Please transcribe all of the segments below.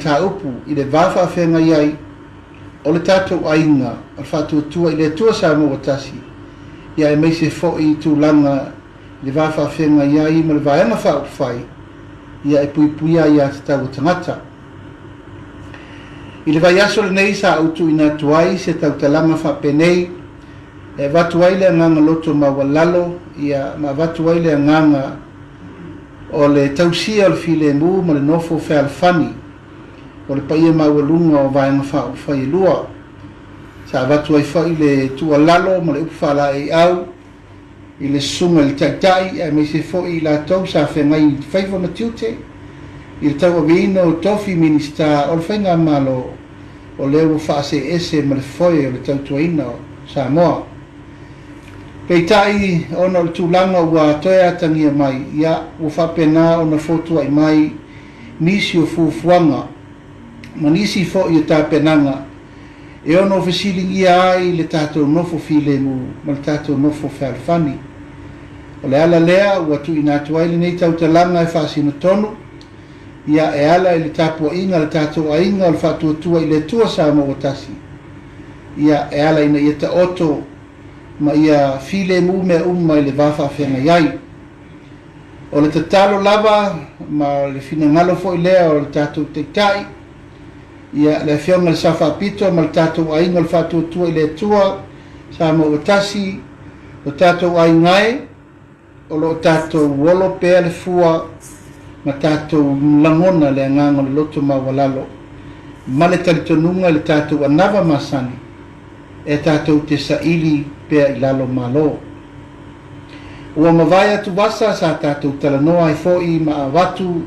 ka upu i le wawhawhenga iai o le tātou ainga al whātua i le tua sa mo o tasi ia e meise fo i tūlanga le wawhawhenga iai ma le vaenga whauwhai ia e puipuia ia te tau tangata i le vai aso le nei sa autu ina tuai se tau talanga whapenei e watu ai le nganga loto ma walalo ia ma watu ai le nganga o le tausia o le file mu ma le nofo whalfani o le paia maualunga o vaenga whauwhai lua sa watu ai whai le tua lalo ma le upwhala e au i le sunga le taitai e me se fo i la tau sa whengai i whaiva matiute i le tau avino o tofi minista o le whainga malo o leo whaase ese ma le foe o le tau tuaina o Samoa. Peitai ona le tūlanga ua toea tangia mai ia ua whapena ona fotua i mai nisi o fufuanga ma nisi fo i o tāpenanga e ono whesilingia ai le tātou nofo file mu ma le tātou nofo whalfani. O le ala lea ua tu ina tuaile nei tau talanga e whaasino tonu ia e ala i le tāpua inga le tātou a inga o le whatuatua i le tua sa mo o tasi ia e ala ina ia ta oto ma ia file mu mea umma i le wawhawhenga iai. O le tatalo lava ma le finangalo fo i lea o le tātou teitai ia le whionga le safa apito ma le tātou a inga le whatuatua i le tua sa mo o tasi o tātou a ingae o lo tātou wolo pea le fua ma tātou langona le anganga le loto ma walalo ma le talitonunga le tātou anava masani e tātou te saili pea i lalo malo. Ua mawai atu wasa sa tātou talanoa i foi ma a watu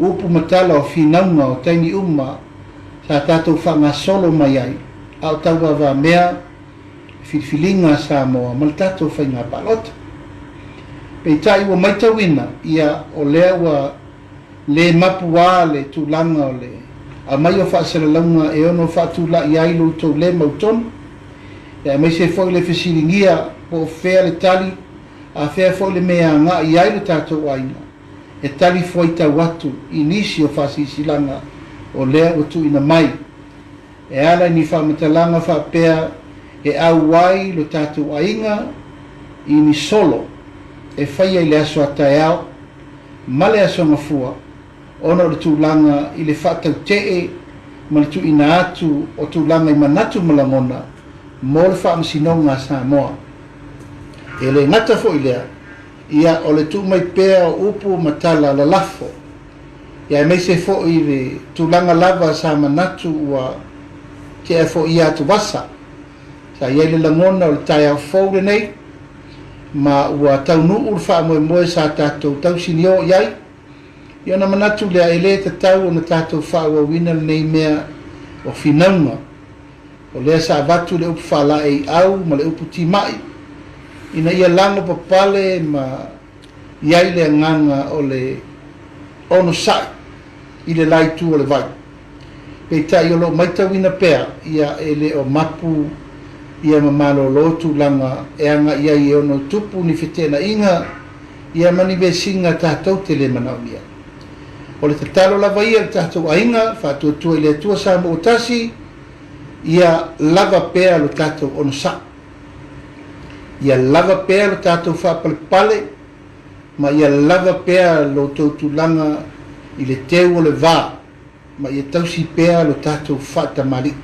upu matala o finaunga o taini umma sa tātou whanga solo mai ai au tau wa mea filfilinga sa moa ma le tātou whainga palota. Peitai ua maitawina ia o lea ua le mapua le tūlanga o le a mai o whaasalaunga e ono whaatula i ailu tau le mautonu e mai se foi le fesilingia po fea le tali a fea foi le mea nga i ailu tātou aina e tali foi tau atu i nisi o whaasisilanga o lea o tu ina mai e ala ni whaamatalanga whaapea e au wai lo tātou ainga i ni solo e whaia i le aso atai au ma le aso ngafua ona o le tūlanga i le whaatau tee ma le tu ina atu o tūlanga i manatu malangona mo le whaamasinonga Samoa e le ngata fo i lea ia o le tu mai pea o upu matala la lafo ia mei se fo i le tūlanga lava sa manatu ua te e fo i atu wasa sa ia le langona o le tai au fau le nei ma ua tau nuu ur wha moe moe sa tātou tau sinio iai ia na manatu lea e le te tau o na tātou wha ua wina nei mea o finaunga o lea sa avatu le upu whala e au ma le upu timai ina ia lango papale ma iai le nganga o le ono sai i le lai tu o le vai pei tai o lo maitawina pea ia e le o mapu ia mamalo lotu langa e anga ia i ono tupu ni fetena inga ia mani vesinga tātou te le manau ia o le tatalo lava ia le tātou ainga whātua i le tua sa mo otasi ia lava pea lo tātou ono sa ia lava pea lo tātou whapalepale ma ia lava pea lo tautulanga i le teu o le vā ma ia tausi pea lo tātou whatamari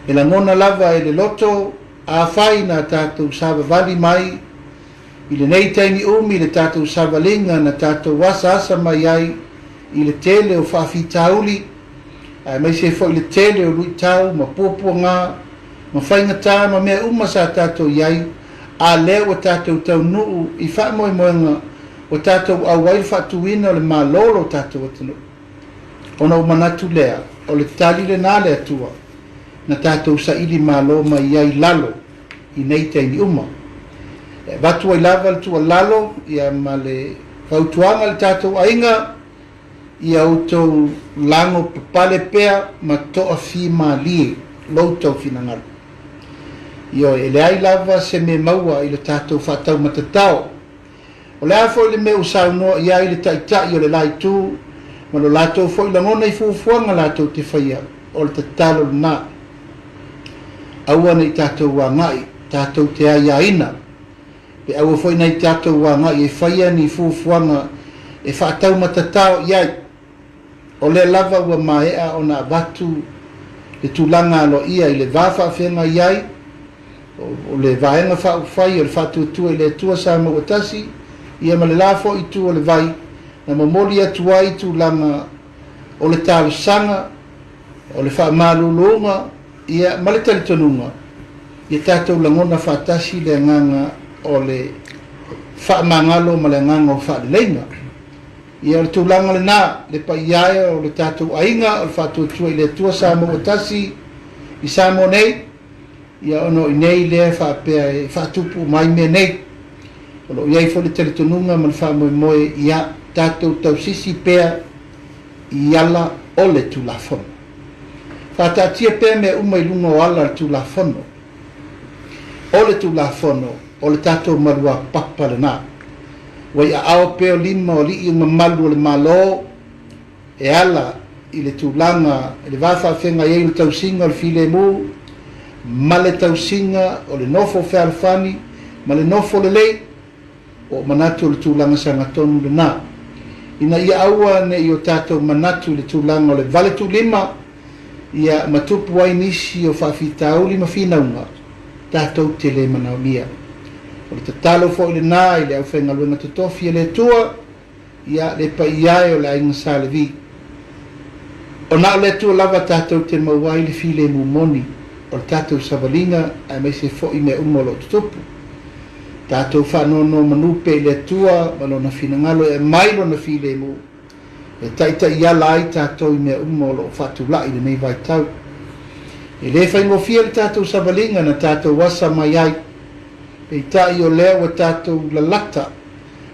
e la ngona lava e le loto a whai na tātou savavali mai i le nei taini umi le tātou savalinga na tātou wasa asa mai ai i le tele o whawhitauli ai mai se fo i le tele o lui tau ma pōpua ngā ma whaingata ma mea uma sa tātou iai a leo o tātou tau nuu i whamoe moenga o tātou au wai whatuina o le malolo tātou atanu ona o manatu lea o le tali le nā lea tua na tātou sa ili malo ma iai lalo i nei taini uma e watu ai lava le tua lalo ia ma le whautuanga le tātou ainga ia outou lango papale pea ma toa fi ma lie loutou finangalu io e le ai lava se me maua i le tātou whatau matatao o le afo i le me usau noa i ai le taitai o le lai tū ma lo latou foʻi lagona i fuafuaga latou te faia o le tatalo lenā aua nei tatou agaʻi tatou te aiaina pe aua foʻi nei tatou agaʻi e faia ni fuafuaga e faatau matatao i ai o le lava ua maeʻa ona avatu le tulaga aloaʻia i le vafaafega i ai o le vaega faaufai o le faatuatua i le atua sa maua tasi ia ma le la foʻi tu o le vai na momoli atu ai tulaga o le talosaga o le faamalūlūga ia ma le talitonuga ia tatou lagona faatasi le agaga o le faamagalo ma le agaga o faaleleiga ia o le tulaga lenā le paiae o le tatou aiga o le faatuatua i le atua sa maua tasi i sa mo nei ia ono i nei lea faapea e faatupu mai mea nei o loo iai fo le talitonuga ma le faamoemoe ia tatou tausisi pea i ala o le tulafono faataatia pea mea uma i luga o ala le tulafono o le tulafono o le tatou malua papa lenā ua i aao pea o lima o lii mamalu o le malo e ala i le tulaga i le vafaafega i ai le tausiga o le filemu ma le tausiga o le nofo fealofani ma le nofo lelei o manatu o le tulaga sagatonu lenā ina ia aua neʻi o tatou manatu le tulaga o le vale tulima ia matupu ai nisi o faafitauli ma finauga tatou te lē manaonia o le tatalo foʻi lenā i le ʻaufaigaluega totofi e le atua ia le paiae o le aiga salevi ona o le atua lava tatou te mau ai le filemu moni o le tatou savaliga ae maise foʻi mea uma o loo tutupu tatou faanono manupe i le atua ma lona finagalo e mai lona filemu e taʻitaʻi ala ai tatou i mea uma o loo faatulaʻi lenei vaitau e lē faigofia le tatou savaliga na tatou asa mai ai peitaʻi o lea ua tatou lalata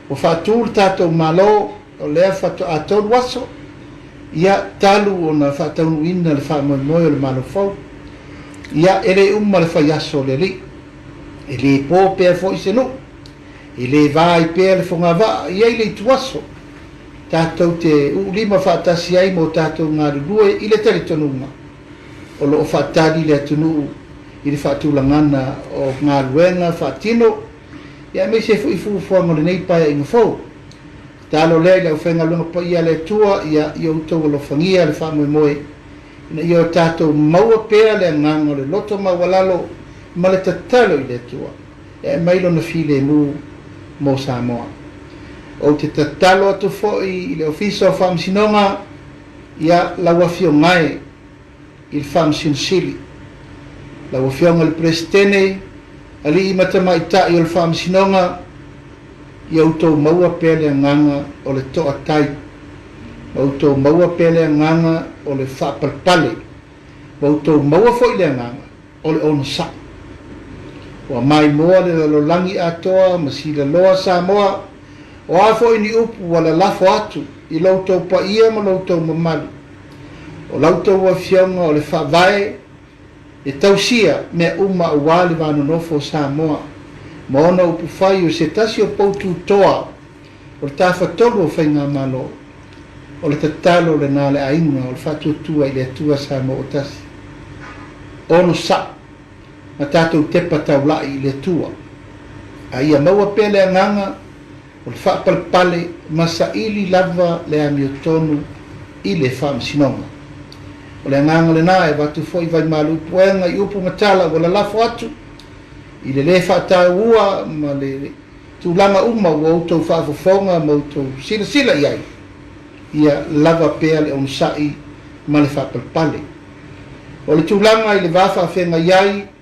ua faatū le tatou malo o lea faatoʻatolu aso ia talu ona faataunuina le faamoemoe o le malofau ia e lē uma le faiaso o le alii e lē pō pea foʻi se nuu e lē vai pea le fogavaa iai le ituaso tatou te uʻulima faatasi ai mo tatou galulue i le talitonuga o loo faatali le atunuu i le faatulagana o galuega faatino ia me se foʻi fuafuaga o lenei paeaʻiga fou talo lea i le ʻaufaigaluega paia le atua ia i outou alofagia le faamoemoe ina ia o tatou maua pea le agaga o le loto maualalo ma le tatalo i le atua e mai lona filemu mo Samoa o te tatalo atu foʻi i le ofisa o faamasinoga ia lauafiogae i le faamasinosili lauafioga le presidene alii matamaʻitaʻi o le faamasinoga i outou maua pea le agaga o le toʻatai ma outou maua pea le agaga o le faapalepale ma outou maua foʻi le agaga o le ona saʻi ua mai moa le lalolagi atoa ma silaloa Samoa o a foʻi ni upu ua lalafo atu i loutou paia ma loutou mamalu o lautou afioga o le faavae e tausia mea uma auā le vanonofo o Samoa ma ona upu fai o se tasi o poututoa o le tafatolu o faiga malo o le tatalo lenā le aiga o le faatuatua i le atua Samoa o tasi ono saʻi ma tatou tepa taulaʻi i le atua a ia maua pea le agaga o le faapalepale ma saʻili lava le amiotonu i le faamasinoga o le agaga lenā e watu foʻi vaimalupuega i upu matala ua lalafo atu i le lē faatauua ma le tulaga uma ua outou faafofoga ma outou silasila i ai ia lava pea le ona saʻi ma le faapalepale o le tulaga i le vafaafega i ai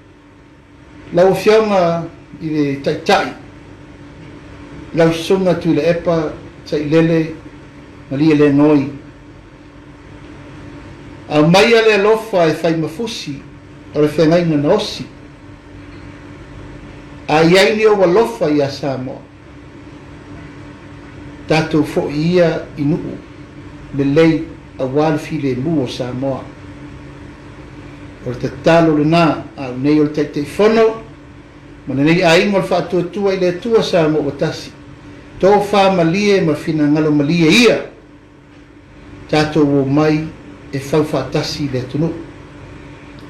lauafioga i le taʻitaʻi laususuga atu i le epa taʻilele ma lia le goi aumaia le alofa e fai mafusi o le fegaiga na osi aiai ni o alofa ia Samoa tatou foʻi ia i nuu lelei auā le filemu o Samoa o le tatalo lenā aunei o le taʻitaʻifono ma lenei aiga o le faatuatua i le atua Samoa ua tasi tō fāmalie ma finagalo malie ia tātou o mai e whauwhatasi le tunu.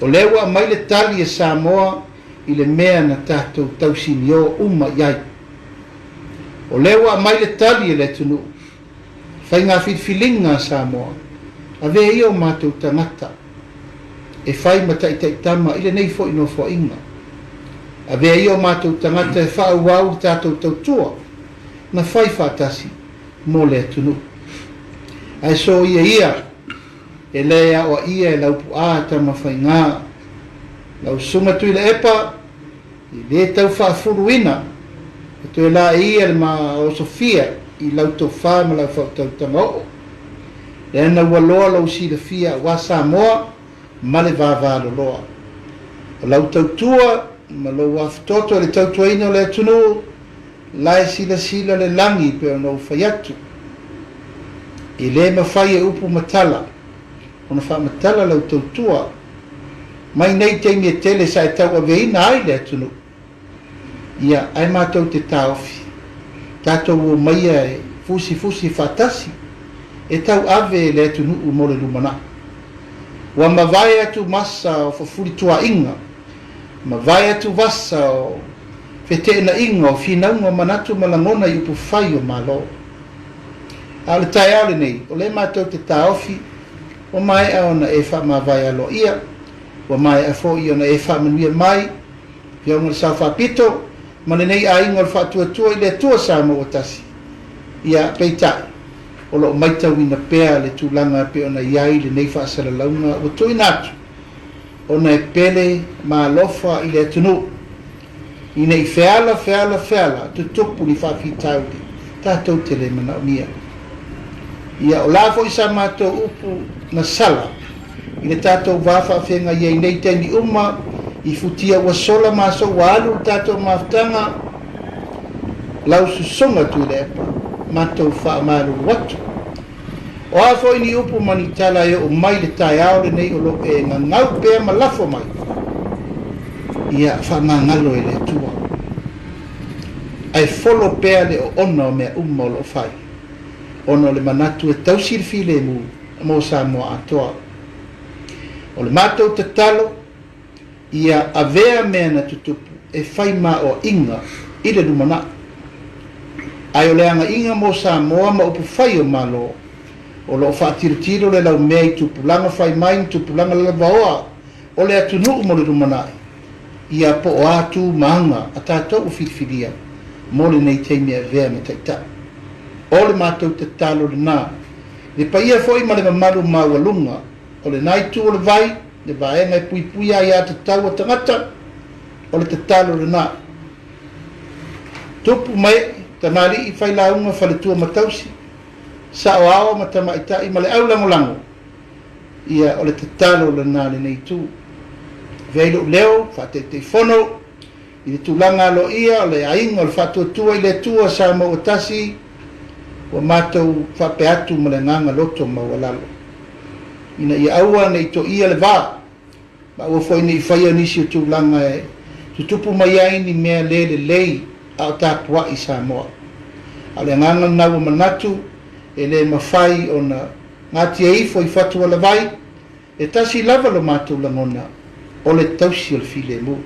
O lewa mai le tali e Samoa i le mea na tātou tausini o uma iai. O lewa mai le tali e le tunu. Whai ngā whifilinga Samoa. A vea i o mātou tangata. E whai mata i taitama i le nei fo ino fo inga. A vea i o mātou tangata e whau wau tātou tautua. Na whai whatasi mō le tunu. Ai so ia e lea o ia e laupu a tama whai ngā. Lau sunga tui le epa i le tau whaafuruina. E tue la ia le ma o Sofia i lau tau wha ma lau whau tau tanga o. E ana waloa lau si le fia wa Samoa ma le vāvālo loa. O lau tau tua ma lau waftoto le tau tuaina le tunu lai sila le langi pe o nau whai atu. I le mawhai e upu matala. Ona wha matala lau tau tua. Mai nei teimi e tele sa e tau a veina ai le tunu. Ia, ai mātou te tāofi. Tātou o maia e fusi whatasi. E tau ave le tunu u mole lumana. Wa mawai atu masa o whafuri tua inga. Mawai atu vasa o whetena inga o whinaunga manatu malangona i upu whai o malo. Ale tai ale nei, o le mātou te tāofi, o mai a ona e wha mawai alo ia, o mai a fo i ona e wha manuia mai, ia unga le sau whapito, ma le nei a inga o whatua tua i le tua sa mo o tasi. Ia peitai, o lo maitau ina pea le tūlanga pe ona iai le nei whaasara launga o tui natu. Ona e pele ma lofa i le tunu. Ina i feala, tutupu ni whawhitau li, tātou te le mana o nia. Ia o lafo i sa mātou upu na sala. I le tātou wāwha whenga iei nei teni uma i futia ua sola māso wa alu tātou maftanga lau susonga tu le epa mātou wha amaru watu. O afo i ni upu mani tala e o mai le tai aore nei o lo e ngau pēr ma lafo mai. Ia wha ngangalo e le tua. Ai folo pēr le o ona o mea o lo fai. Ono le manatu e tausir file mu mo Samoa atoa. O le mātou te talo ia avea mea na tutupu e whai ma o inga i le numana. Ai o le anga inga mo Samoa ma upu whai o malo o lo whaatiritiro le lau mea i tupulanga whai mai tupulanga le vaoa o le atunu mo le numana. Ia po o atu maanga a tātou whitwhiria mo le nei teimea vea me taita. O le mātou te talo le nā. Le paia foi ma le mamaru mawalunga. O le nai tu o le vai, le vaenga e pui ai a te tau a tangata. O le te talo le nā. Tupu mai, tamari i whai launga whale tua matausi. Sa o awa ma tamaitai ma le au langolango. Ia o le te talo le nā le nei tu. Veilo leo, whate te whono. I le tūlanga alo ia, o le ainga o le whatua tua i le tua sa mo o tasi. O mātou whape atu ma le nganga loto ma walalo. Ina ia aua nei to ia le vā. Ma ua fwoi nei whaia nisi o tūlanga e tutupu mai ai ni mea le lei a o tāpua i Samoa. A le nganga nau manatu e le mawhai o na ngāti e ifo i whatua le vai e tasi lava lo mātou langona o le tausi o le file mu.